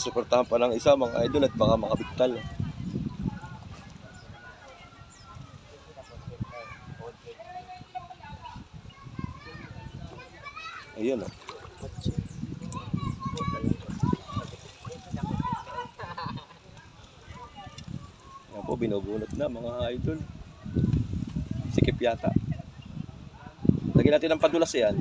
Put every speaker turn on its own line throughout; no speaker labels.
Suportahan pa ng isa mga idol at baka makabigtal. Ayun oh. Ayan po, binubunot na mga idol. Sikip yata. Lagyan natin ng padulas yan.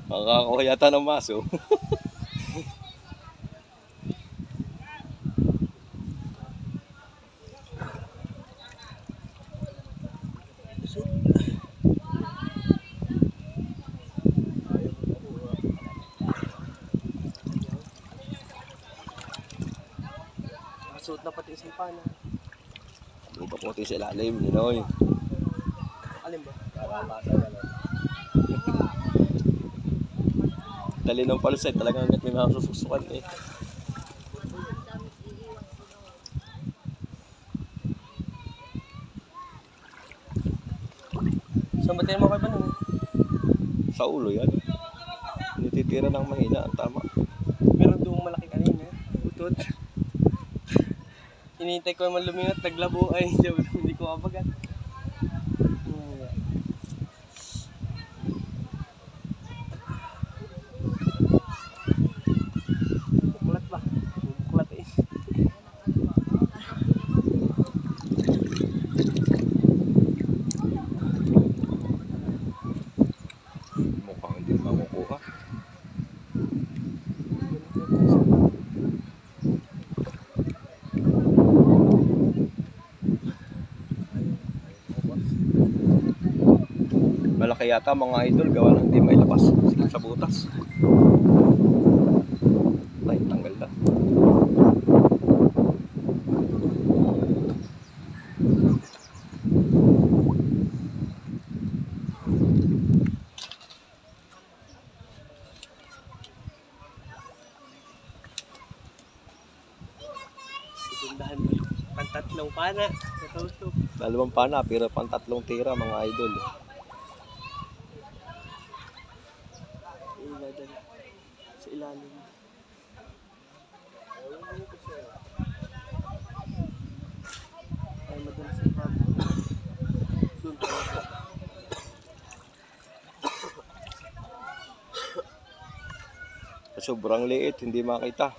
Makakakuha yata ng maso.
Suot na pati isang pana.
Dito po sa ilalim, Ninoy.
Alin ba?
Dali ng palusay, talagang hanggat may mga sususukan eh.
Saan ba tayo mo kay Banong?
Sa ulo yan. Nititira ng mahina, ang tama.
Meron doong malaki kanina. Utot. Hinihintay ko naman lumingat, naglabo ay hindi ko kabagat. Buklat ba? Buklat eh.
Mukhang hindi makukuha. Malaki yata mga idol, gawa ng hindi mailabas. Sikip sa butas. Ay, tanggal na.
Sigundahan mo. Pantatlong pana. Natutok.
Dalawang pana, pero pang tatlong tira mga idol.
Iladala. Sa ilalim. Ay, madalas sa pabo. Doon pa ako.
Sobrang liit, hindi makita.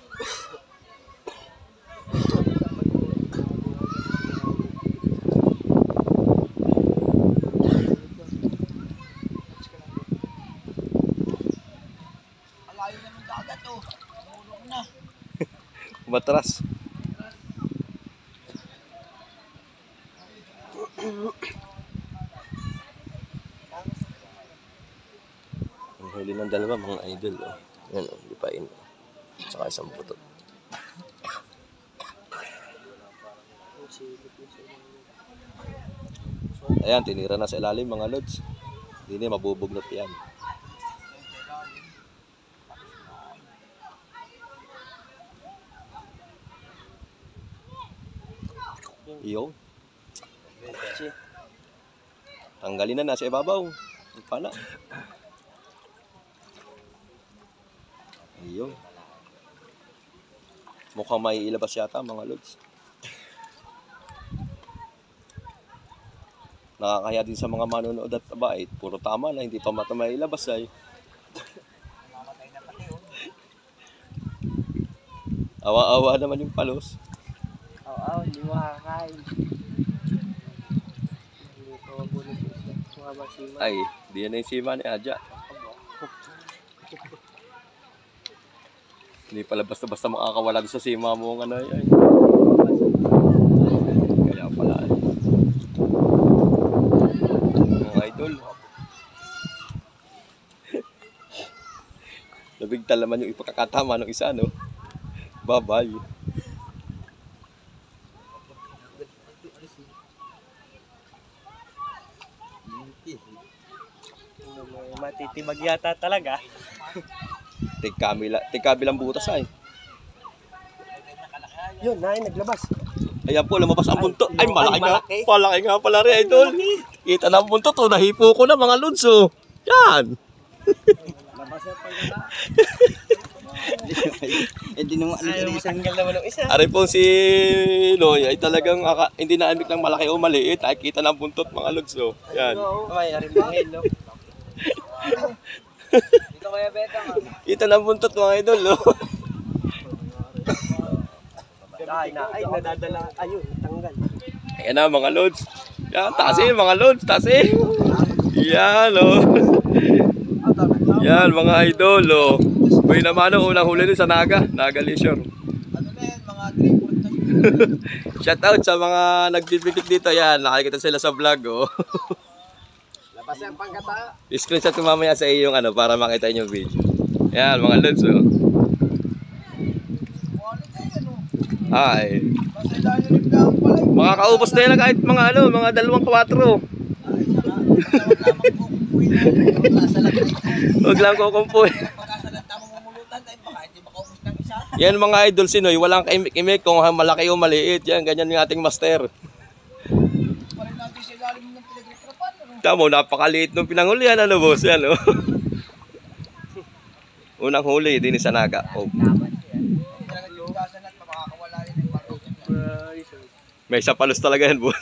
Malayo na ng dagat oh. Mahulog na.
Matras. Ang huli ng dalawa mga idol. Oh. Yan o, lipain. Saka isang putot. Ayan, tinira na sa ilalim mga lods. Hindi na mabubugnot yan. Iyo. Tanggalin na nasa ibabaw. Pana. Iyo. Mukhang may ilabas yata mga lods. Nakakaya din sa mga manonood at abait. Puro tama na, hindi pa may ilabas ay. Awa-awa naman yung palos.
Oo, hindi mo makakain. Hindi ko mabulog siya. Mukha sima.
Ay, di yan na yung sima ni Adja. Hindi pala basta-basta makakawala doon sa sima mo ng ano ay. Kaya pala ay. Mga idol. Nabigtal naman yung ipagkakatama ng isa, no? Bye-bye.
Matitibag yata talaga.
Tigkabilang butas ay.
Yun, naglabas.
Ayan po, lumabas ang bunto. Ay, malaki nga.
malaki.
Malaki nga pala rin, idol. Kita na ang buntot, oh. Nahipo ko na mga lods, oh. Yan.
Labas yan pagkata. Hindi naman tanggal naman ng isa.
Ari po si Noy ay talagang hindi na amik lang malaki o maliit. Ay kita ng buntot mga lods, oh. Yan.
Ay, ari mangil, no? Dito kaya beta, man.
Kita ng buntot mga idol, oh.
Ay, nadadala. Ayun, tanggal.
Ayan na mga lods. Yan, taas eh mga lods, taas eh. Yan, oh. Yan mga idol, oh. May naman ang unang huli din sa Naga Leisure.
Ano na yan, mga 3
Shout out sa mga nagbibigit dito. Yan, nakikita sila sa vlog, oh.
Labas yan pangkata.
I-screenshot ko mamaya sa iyo yung ano para makita niyo yung video. Yan, mga lods, oh. Ay. Makakaubos na yan kahit mga ano, mga 2-4. Huwag lang kukumpoy. Yan mga idol sinoy, walang imik kung malaki o maliit. Yan, ganyan yung ating master. Tamo, napakaliit nung pinangulihan, ano boss? Yan, oh. Unang huli, din sa Naga. Oh. May isa palos talaga yan, boss.